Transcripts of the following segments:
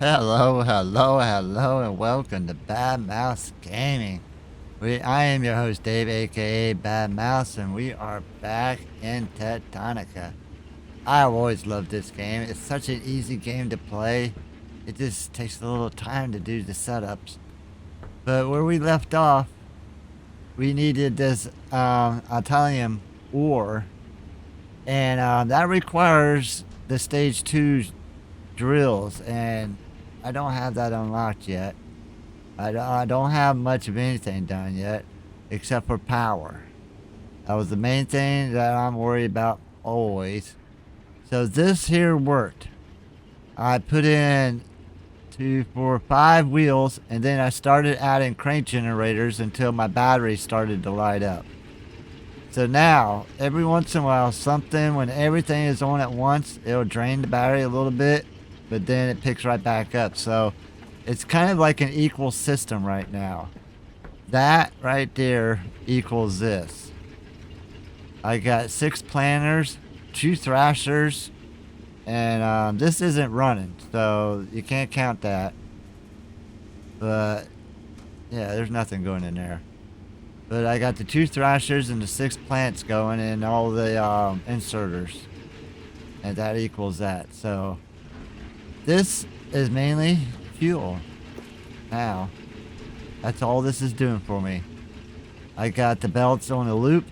Hello, hello, hello, and welcome to Bad Mouse Gaming. I am your host, Dave, aka Bad Mouse, and we are back in Techtonica. I've always loved this game. It's such an easy game to play. It just takes a little time to do the setups. But where we left off, we needed this Italian ore, and that requires the stage 2 drills, and I don't have that unlocked yet. I don't have much of anything done yet, except for power. That was the main thing that I'm worried about always. So this here worked. I put in 2, 4, 5 wheels, and then I started adding crank generators until my battery started to light up. So now, every once in a while, when everything is on at once, it'll drain the battery a little bit, but then it picks right back up. So it's kind of like an equal system right now. That right there equals this. I got 6 planters, 2 thrashers, and this isn't running, so you can't count that. But yeah, there's nothing going in there. But I got the 2 thrashers and the 6 plants going, and all the inserters, and that equals that. So this is mainly fuel. Now, that's all this is doing for me. I got the belts on a loop,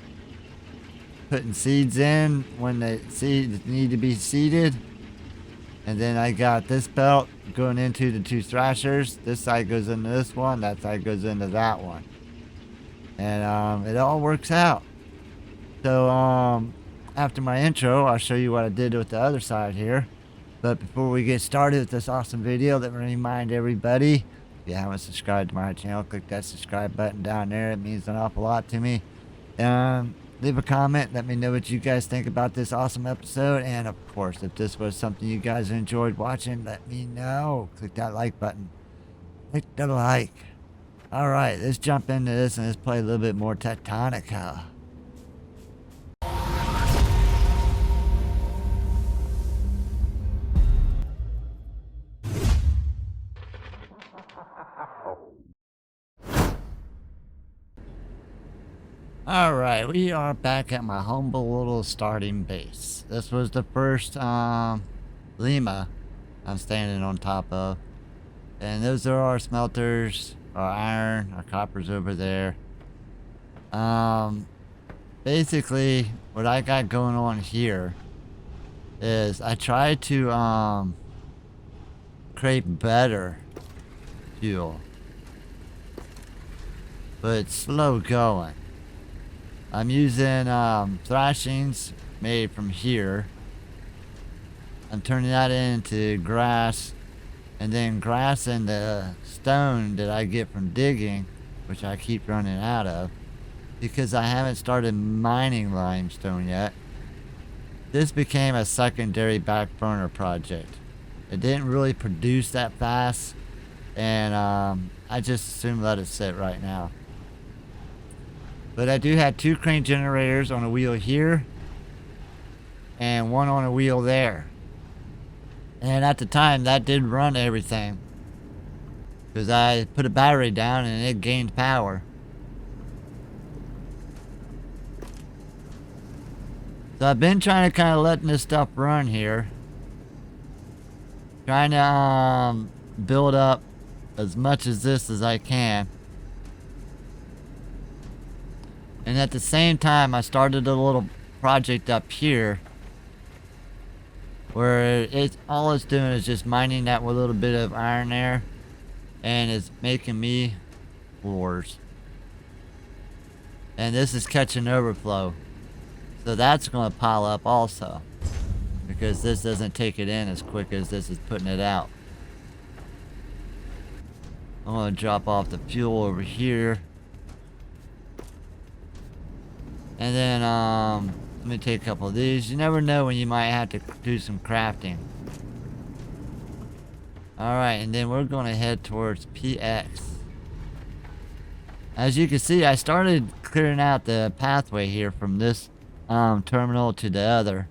putting seeds in when the seeds need to be seeded. And then I got this belt going into the 2 thrashers. This side goes into this one, that side goes into that one. And it all works out. So after my intro, I'll show you what I did with the other side here. But before we get started with this awesome video, let me remind everybody, if you haven't subscribed to my channel, click that subscribe button down there. It means an awful lot to me. Leave a comment. Let me know what you guys think about this awesome episode. And of course, if this was something you guys enjoyed watching, let me know. Click that like button. Click the like. Alright, let's jump into this and let's play a little bit more Techtonica. Alright, we are back at my humble little starting base. This was the first Lima I'm standing on top of. And those are our smelters, our iron, our copper's over there. Basically, what I got going on here is I try to create better fuel. But it's slow going. I'm using thrashings made from here. I'm turning that into grass, and then grass and the stone that I get from digging, which I keep running out of because I haven't started mining limestone yet. This became a secondary back burner project. It didn't really produce that fast, and I just assumed let it sit right now. But I do have 2 crane generators on a wheel here and 1 on a wheel there. And at the time that did run everything, because I put a battery down and it gained power. So I've been trying to kind of letting this stuff run here. Trying to build up as much as this as I can. And at the same time, I started a little project up here where all it's doing is just mining that with a little bit of iron there, and it's making me floors. And this is catching overflow, so that's going to pile up also, because this doesn't take it in as quick as this is putting it out. I'm going to drop off the fuel over here. And then, let me take a couple of these. You never know when you might have to do some crafting. Alright, and then we're going to head towards PX. As you can see, I started clearing out the pathway here from this terminal to the other.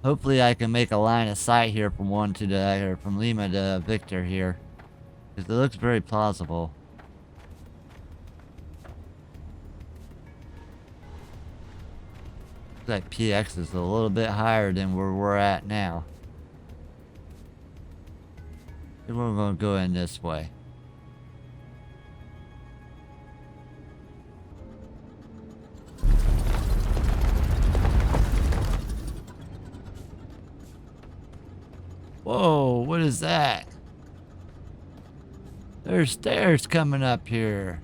Hopefully I can make a line of sight here from one to the, or from Lima to Victor here. Because it looks very plausible. Looks like PX is a little bit higher than where we're at now. And we're gonna go in this way. Whoa, what is that? There's stairs coming up here.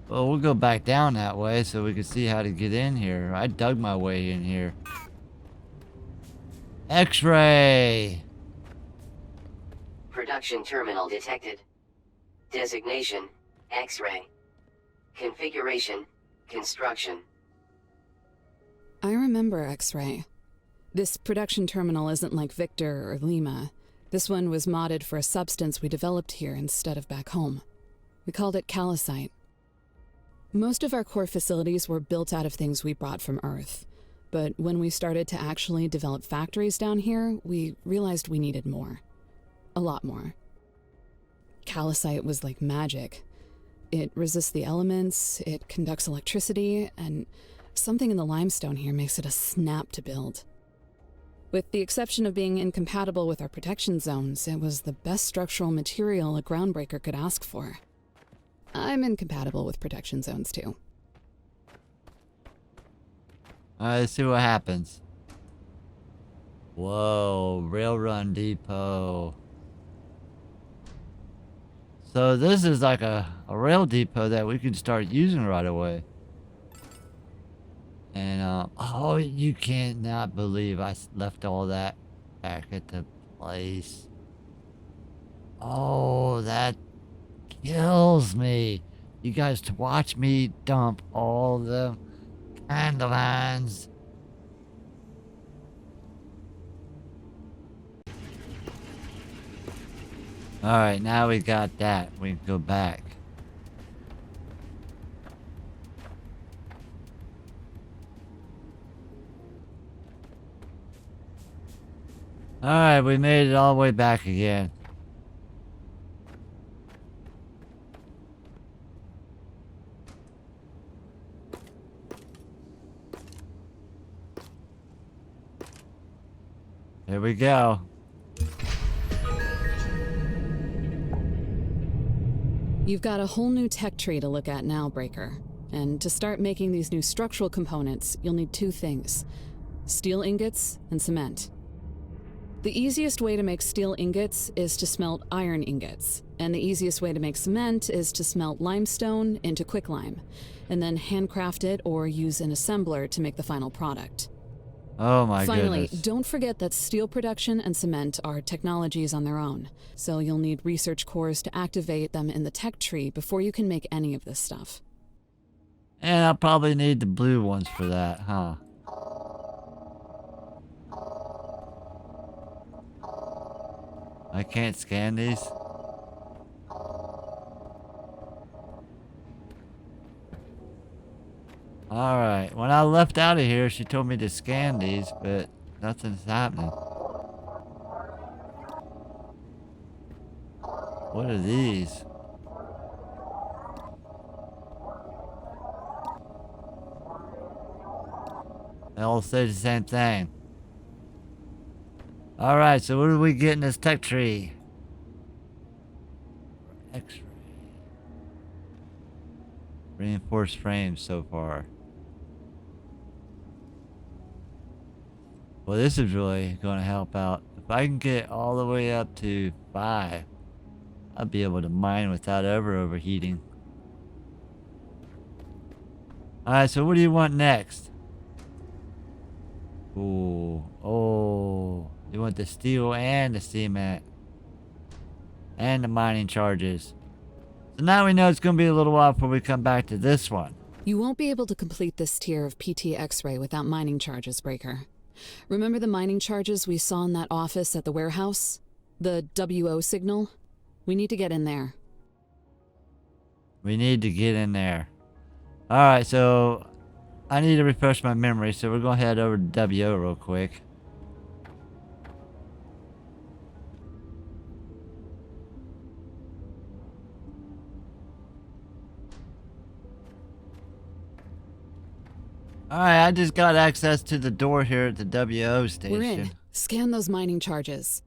Well, we'll go back down that way so we can see how to get in here. I dug my way in here. X-ray! Production terminal detected. Designation, X-ray. Configuration, construction. I remember X-ray. This production terminal isn't like Victor or Lima. This one was modded for a substance we developed here instead of back home. We called it calcite. Most of our core facilities were built out of things we brought from Earth. But when we started to actually develop factories down here, we realized we needed more. A lot more. Calcite was like magic. It resists the elements, it conducts electricity, and something in the limestone here makes it a snap to build. With the exception of being incompatible with our protection zones, it was the best structural material a groundbreaker could ask for. I'm incompatible with protection zones too. Alright, let's see what happens. Whoa, railrun depot. So this is like a rail depot that we can start using right away. And, oh, you cannot believe I left all that back at the place. Oh, that kills me. You guys to watch me dump all the dandelions. Alright, now we got that. We can go back. Alright, we made it all the way back again. Here we go. You've got a whole new tech tree to look at now, Breaker. And to start making these new structural components, you'll need two things: steel ingots and cement. The easiest way to make steel ingots is to smelt iron ingots, and the easiest way to make cement is to smelt limestone into quicklime, and then handcraft it or use an assembler to make the final product. Oh my Finally, goodness. don't forget that steel production and cement are technologies on their own, so you'll need research cores to activate them in the tech tree before you can make any of this stuff. And I'll probably need the blue ones for that, huh? I can't scan these? Alright, when I left out of here, she told me to scan these, but nothing's happening. What are these? They all say the same thing. Alright, so what do we get in this tech tree? X-ray. Reinforced frames so far. Well, this is really going to help out. If I can get all the way up to 5, I'll be able to mine without ever overheating. Alright, so what do you want next? Ooh, oh, you want the steel and the cement. And the mining charges. So now we know it's going to be a little while before we come back to this one. You won't be able to complete this tier of PT X-ray without mining charges, Breaker. Remember the mining charges we saw in that office at the warehouse? The WO signal? We need to get in there. We need to get in there. Alright, so I need to refresh my memory, so we're gonna head over to WO real quick. Alright, I just got access to the door here at the WO station. We're in. Scan those mining charges.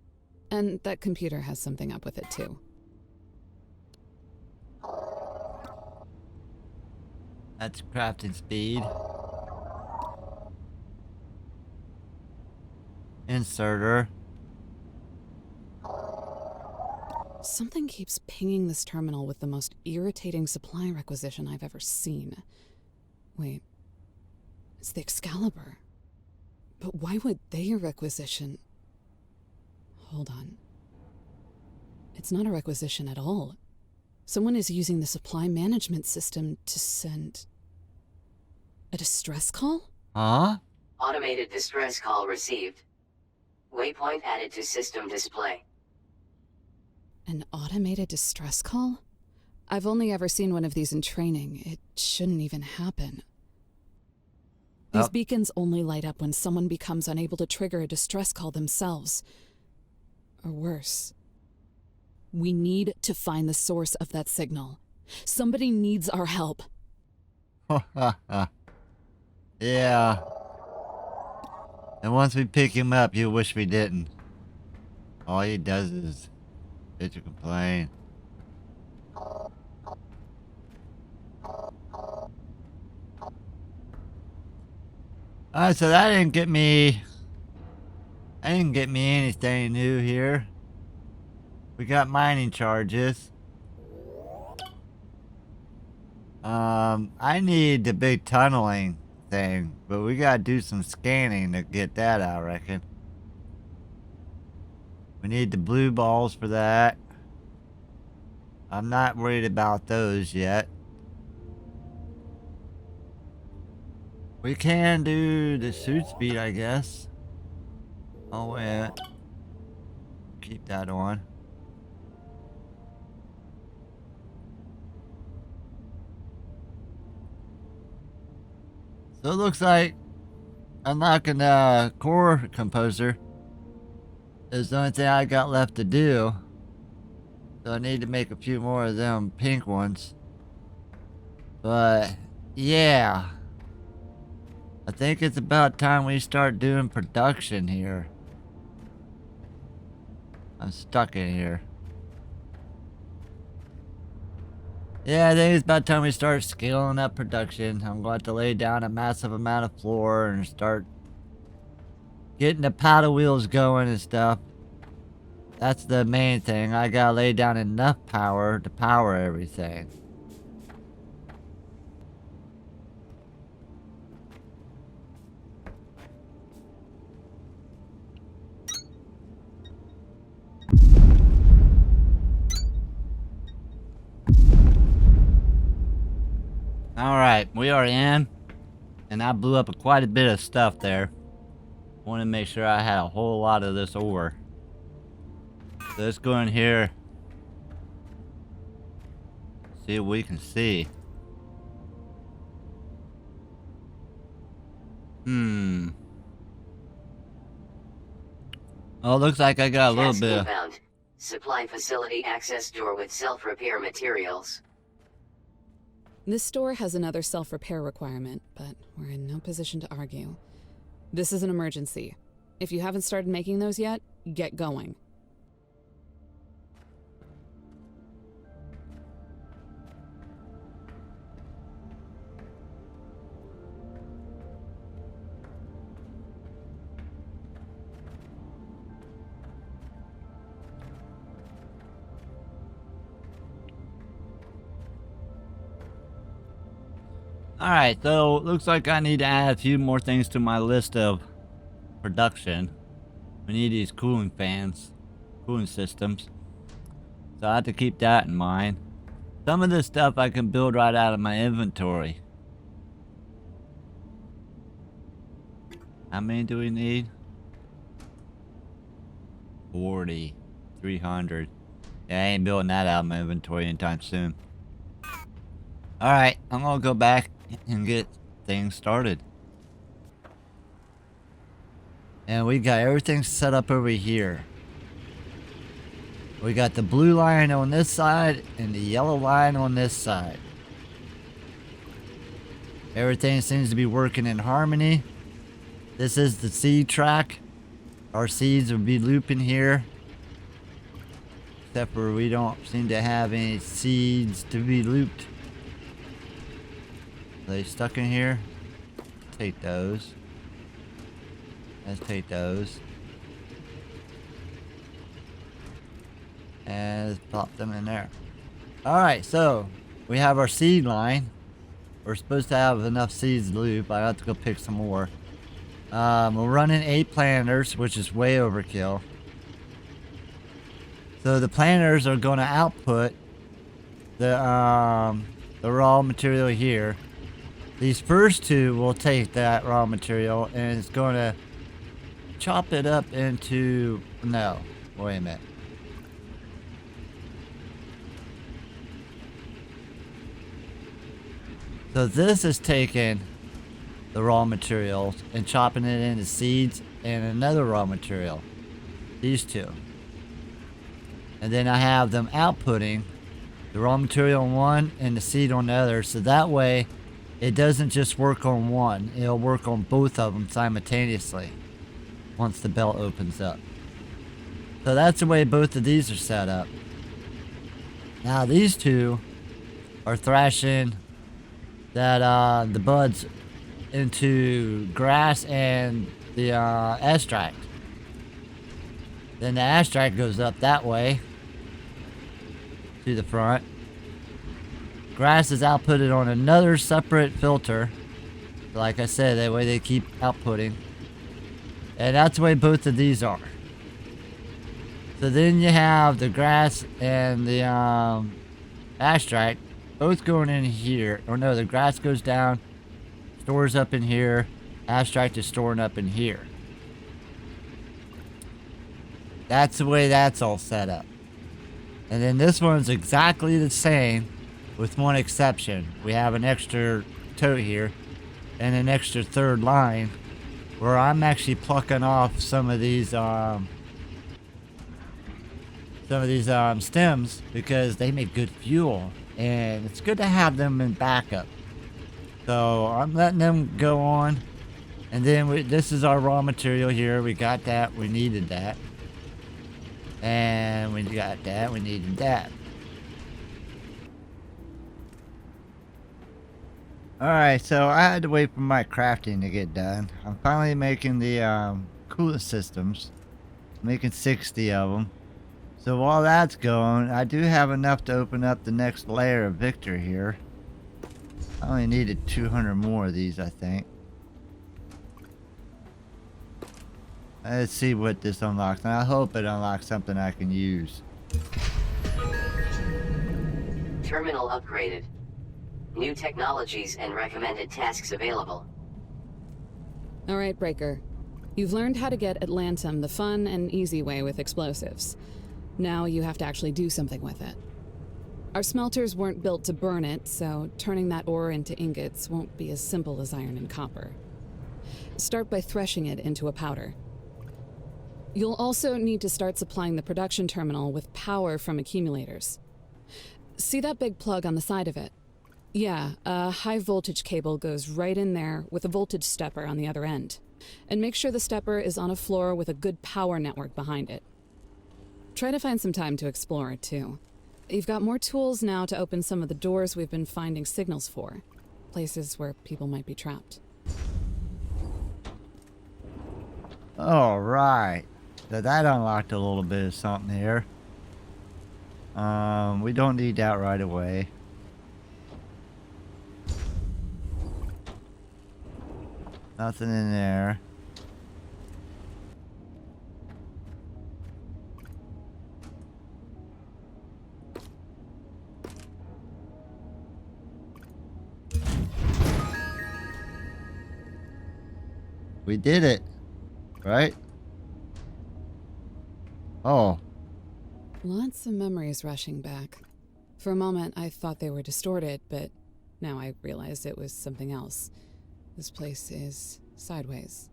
And that computer has something up with it, too. That's crafting speed. Inserter. Something keeps pinging this terminal with the most irritating supply requisition I've ever seen. Wait. It's the Excalibur. But why would they requisition? Hold on. It's not a requisition at all. Someone is using the supply management system to send a distress call? Huh? Automated distress call received. Waypoint added to system display. An automated distress call? I've only ever seen one of these in training. It shouldn't even happen. These beacons only light up when someone becomes unable to trigger a distress call themselves. Or worse. We need to find the source of that signal. Somebody needs our help. Yeah. And once we pick him up, you'll wish we didn't. All he does is bitch and complain. Alright, so that didn't get me anything new here. We got mining charges. I need the big tunneling thing, but we gotta do some scanning to get that, I reckon. We need the blue balls for that. I'm not worried about those yet. We can do the suit speed, I guess. Oh, wait. Keep that on. So it looks like unlocking the core composer is the only thing I got left to do. So I need to make a few more of them pink ones. But yeah, I think it's about time we start doing production here. I'm stuck in here. Yeah, I think it's about time we start scaling up production. I'm going to lay down a massive amount of floor and start getting the paddle wheels going and stuff. That's the main thing. I gotta lay down enough power to power everything. Alright, we are in, and I blew up quite a bit of stuff there. Want to make sure I had a whole lot of this ore. So let's go in here, see what we can see. Oh, looks like I got a little Task bit. inbound. Supply facility access door with self-repair materials. This store has another self-repair requirement, but we're in no position to argue. This is an emergency. If you haven't started making those yet, get going. Alright, so looks like I need to add a few more things to my list of production. We need these cooling fans, cooling systems. So I have to keep that in mind. Some of this stuff I can build right out of my inventory. How many do we need? 40, 300. Yeah, I ain't building that out of my inventory anytime soon. Alright, I'm gonna go back and get things started. And we got everything set up over here. We got the blue line on this side and the yellow line on this side. Everything seems to be working in harmony. This is the seed track. Our seeds will be looping here. Except for we don't seem to have any seeds to be looped. Are they stuck in here? Take those. Let's take those. And let's plop them in there. Alright, so we have our seed line. We're supposed to have enough seeds to loop. I have to go pick some more. We're running 8 planters, which is way overkill. So the planters are going to output the raw material here. These first 2 will take that raw material and it's going to chop it up into... No, wait a minute. So this is taking the raw materials and chopping it into seeds and another raw material. These 2. And then I have them outputting the raw material on one and the seed on the other. So that way it doesn't just work on one. It'll work on both of them simultaneously once the belt opens up. So that's the way both of these are set up. Now these 2 are thrashing that the buds into grass and the extract. Then the extract goes up that way to the front. Grass is outputted on another separate filter. Like I said, that way they keep outputting. And that's the way both of these are. So then you have the grass and the extract both going in here. Or no, the grass goes down, stores up in here. Extract is storing up in here. That's the way that's all set up. And then this one's exactly the same with one exception. We have an extra tote here and an extra third line where I'm actually plucking off some of these stems because they make good fuel and it's good to have them in backup. So I'm letting them go on. And then this is our raw material here. We got that. We needed that. And we got that. We needed that. Alright, so I had to wait for my crafting to get done. I'm finally making the coolant systems. Making 60 of them. So while that's going, I do have enough to open up the next layer of Victor here. I only needed 200 more of these, I think. Let's see what this unlocks. And I hope it unlocks something I can use. Terminal upgraded. New technologies and recommended tasks available. All right, Breaker. You've learned how to get Atlantum the fun and easy way with explosives. Now you have to actually do something with it. Our smelters weren't built to burn it, so turning that ore into ingots won't be as simple as iron and copper. Start by threshing it into a powder. You'll also need to start supplying the production terminal with power from accumulators. See that big plug on the side of it? Yeah, a high voltage cable goes right in there with a voltage stepper on the other end. And make sure the stepper is on a floor with a good power network behind it. Try to find some time to explore it too. You've got more tools now to open some of the doors we've been finding signals for. Places where people might be trapped. Alright. So that unlocked a little bit of something here. We don't need that right away. Nothing in there. We did it, right? Oh. Lots of memories rushing back. For a moment, I thought they were distorted, but now I realized it was something else. This place is sideways,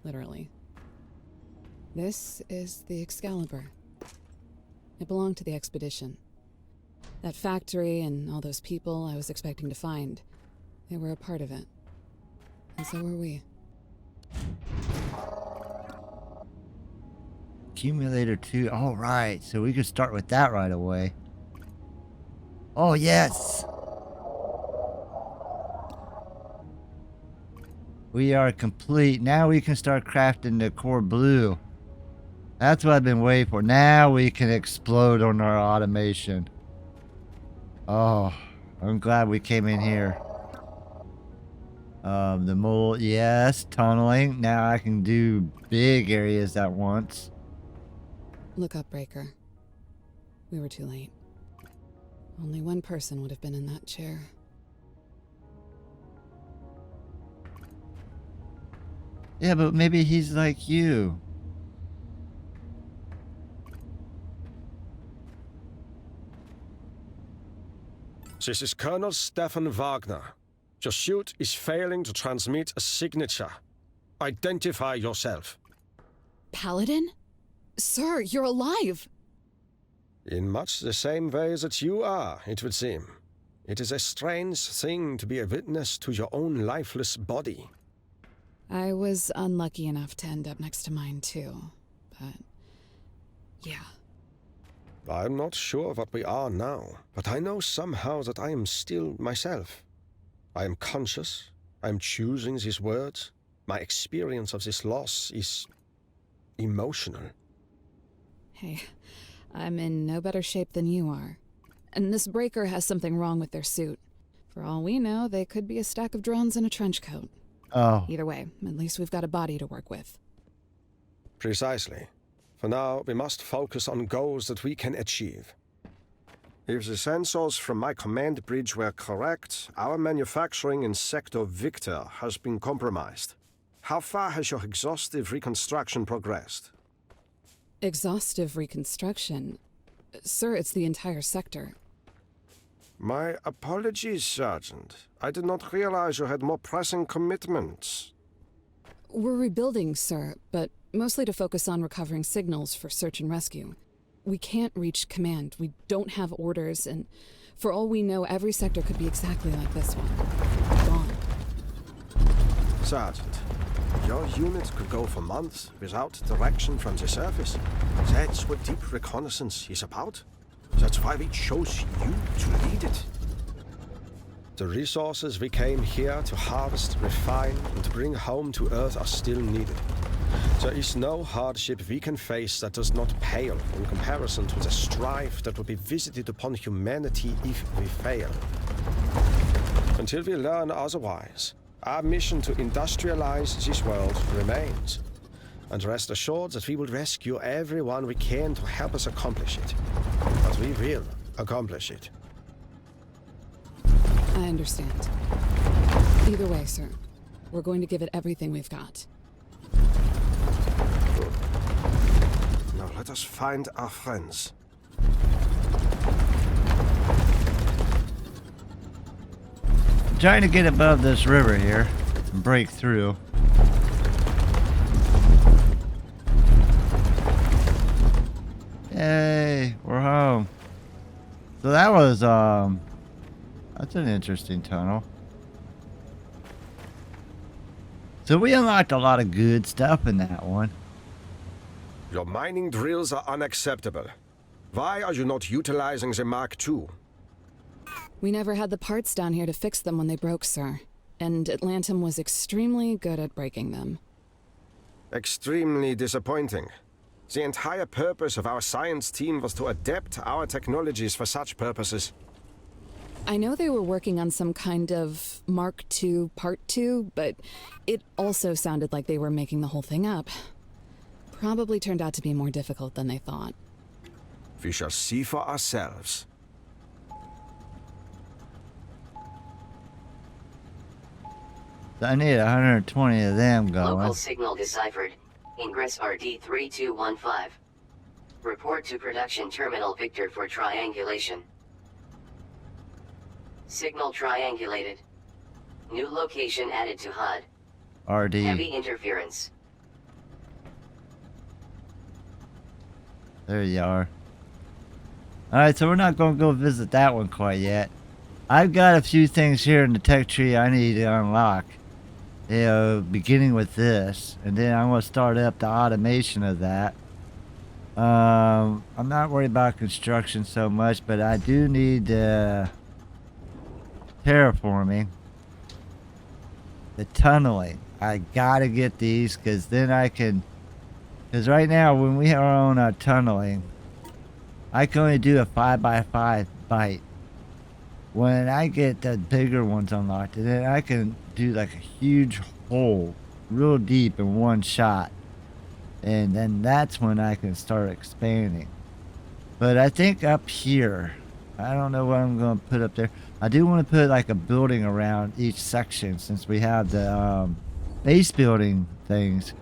literally. This is the Excalibur. It belonged to the expedition. That factory and all those people I was expecting to find, they were a part of it. And so were we. Accumulator 2. All right, so we could start with that right away. Oh, yes. We are complete. Now we can start crafting the core blue. That's what I've been waiting for. Now we can explode on our automation. Oh, I'm glad we came in here. The mold, yes, tunneling. Now I can do big areas at once. Look up, Breaker. We were too late. Only one person would have been in that chair. Yeah, but maybe he's like you. This is Colonel Stefan Wagner. Your suit is failing to transmit a signature. Identify yourself. Paladin? Sir, you're alive! In much the same way that you are, it would seem. It is a strange thing to be a witness to your own lifeless body. I was unlucky enough to end up next to mine too, but yeah. I'm not sure what we are now, but I know somehow that I am still myself. I am conscious, I am choosing these words. My experience of this loss is emotional. Hey, I'm in no better shape than you are. And this Breaker has something wrong with their suit. For all we know, they could be a stack of drones in a trench coat. Oh. Either way, at least we've got a body to work with. Precisely. For now, we must focus on goals that we can achieve. If the sensors from my command bridge were correct, our manufacturing in Sector Victor has been compromised. How far has your exhaustive reconstruction progressed? Exhaustive reconstruction? Sir, it's the entire sector. My apologies, Sergeant. I did not realize you had more pressing commitments. We're rebuilding, sir, but mostly to focus on recovering signals for search and rescue. We can't reach command, we don't have orders, and for all we know, every sector could be exactly like this one. Gone. Sergeant, your unit could go for months without direction from the surface. That's what deep reconnaissance is about. That's why we chose you to lead it. The resources we came here to harvest, refine, and bring home to Earth are still needed. There is no hardship we can face that does not pale in comparison to the strife that will be visited upon humanity if we fail. Until we learn otherwise, our mission to industrialize this world remains. And rest assured that we will rescue everyone we can to help us accomplish it. But we will accomplish it. I understand. Either way, sir, we're going to give it everything we've got. Now let us find our friends. I'm trying to get above this river here and break through. Yay, we're home. So that was, that's an interesting tunnel. So we unlocked a lot of good stuff in that one. Your mining drills are unacceptable. Why are you not utilizing the Mark II? We never had the parts down here to fix them when they broke, sir. And Atlantum was extremely good at breaking them. Extremely disappointing. The entire purpose of our science team was to adapt our technologies for such purposes. I know they were working on some kind of Mark II Part 2, but it also sounded like they were making the whole thing up. Probably turned out to be more difficult than they thought. We shall see for ourselves. So I need 120 of them going. Local signal deciphered. Ingress RD3215. Report to production terminal Victor for triangulation. Signal triangulated. New location added to HUD. RD. Heavy interference. There you are. Alright, so we're not going to go visit that one quite yet. I've got a few things here in the tech tree I need to unlock. You know, beginning with this. And then I'm going to start up the automation of that. I'm not worried about construction so much, but I do need terraforming. The tunneling. I gotta get these because then I can... Because right now when we are on our tunneling, I can only do a 5x5 bite. When I get the bigger ones unlocked, then I can do like a huge hole real deep in one shot. And then that's when I can start expanding. But I think up here, I don't know what I'm going to put up there. I do want to put like a building around each section since we have the base building things,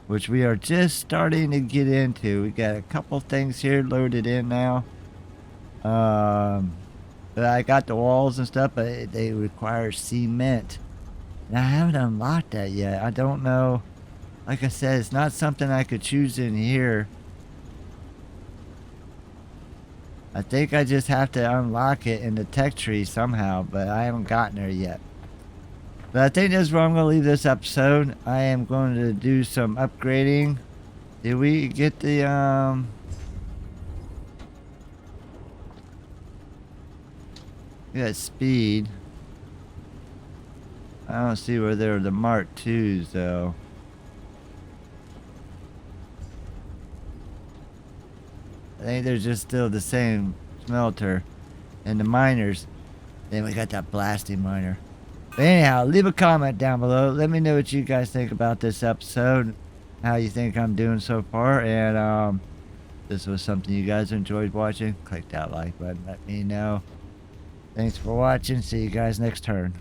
which we are just starting to get into. We got a couple things here loaded in now. But I got the walls and stuff, but they require cement. And I haven't unlocked that yet. I don't know. Like I said, it's not something I could choose in here. I think I just have to unlock it in the tech tree somehow, but I haven't gotten there yet. But I think that's where I'm going to leave this episode. I am going to do some upgrading. Did we get the, we got speed. I don't see where there are the Mark IIs, though. I think they're just still the same smelter. And the miners. Then we got that blasting miner. But anyhow, leave a comment down below. Let me know what you guys think about this episode. How you think I'm doing so far. And this was something you guys enjoyed watching. Click that like button. Let me know. Thanks for watching. See you guys next turn.